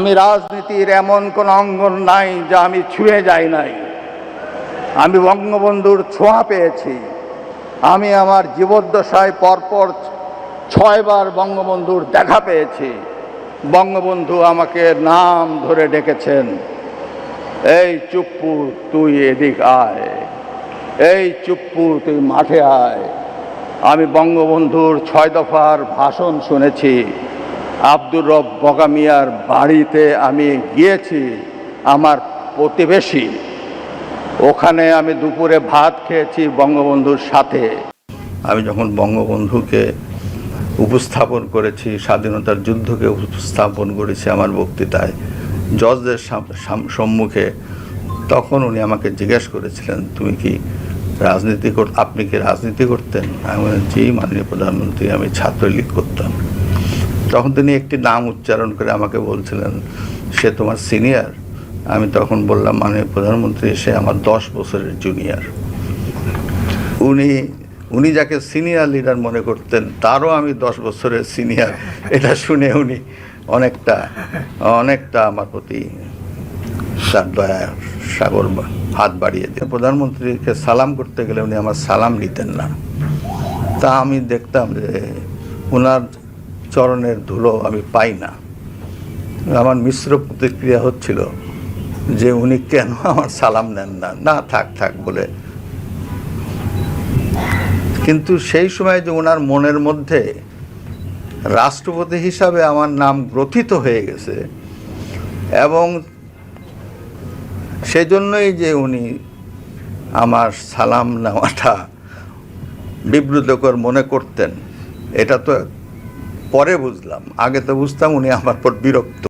আমি রাজনীতির এমন কোন অঙ্গন নাই যা আমি ছুঁয়ে যাই নাই। আমি বঙ্গবন্ধুর ছোঁয়া পেয়েছি। আমি আমার জীবদ্দশায় পরপর 6 বার বঙ্গবন্ধুর দেখা পেয়েছি। বঙ্গবন্ধু আমাকে নাম ধরে ডেকেছেন, এই চুপ্পু তুই এদিক আয়, এই চুপ্পু তুই মাঠে আয়। আমি বঙ্গবন্ধুর 6 দফার ভাষণ শুনেছি। আব্দুর রব বগা মিয়ার বাড়িতে আমি গিয়েছি, আমার প্রতিবেশী। ওখানে আমি দুপুরে ভাত খেয়েছি বঙ্গবন্ধুর সাথে। আমি যখন বঙ্গবন্ধুকে উপস্থাপন করেছি, স্বাধীনতার যুদ্ধকে উপস্থাপন করেছি আমার বক্তৃতায় জজদের সম্মুখে, তখন উনি আমাকে জিজ্ঞেস করেছিলেন, তুমি কি আপনি কি রাজনীতি করতেন? আমি বললাম, জি মাননীয় প্রধানমন্ত্রী, আমি ছাত্রলীগ করতাম। তখন তিনি একটি নাম উচ্চারণ করে আমাকে বলছিলেন, সে তোমার সিনিয়র? আমি তখন বললাম, মাননীয় প্রধানমন্ত্রী, সে আমার 10 বছরের জুনিয়র। উনি যাকে সিনিয়র লিডার মনে করতেন, তারও আমি 10 বছরের সিনিয়র। এটা শুনে উনি অনেকটা আমার প্রতি তার দয়া সাগর হাত বাড়িয়ে দিয়ে প্রধানমন্ত্রীকে সালাম করতে গেলে উনি আমার সালাম নিতেন না। তা আমি দেখতাম যে ওনার চরণের ধুলো আমি পাই না। আমার মিশ্র প্রতিক্রিয়া হচ্ছিল যে উনি কেন আমার সালাম নেন না, না থাক বলে। কিন্তু সেই সময় যে ওনার মনের মধ্যে রাষ্ট্রপতি হিসাবে আমার নাম গ্রথিত হয়ে গেছে, এবং সেজন্যই যে উনি আমার সালাম নেওয়াটা বিব্রতকর মনে করতেন, এটা তো পরে বুঝলাম। আগে তো বুঝতাম উনি আমার পর বিরক্ত।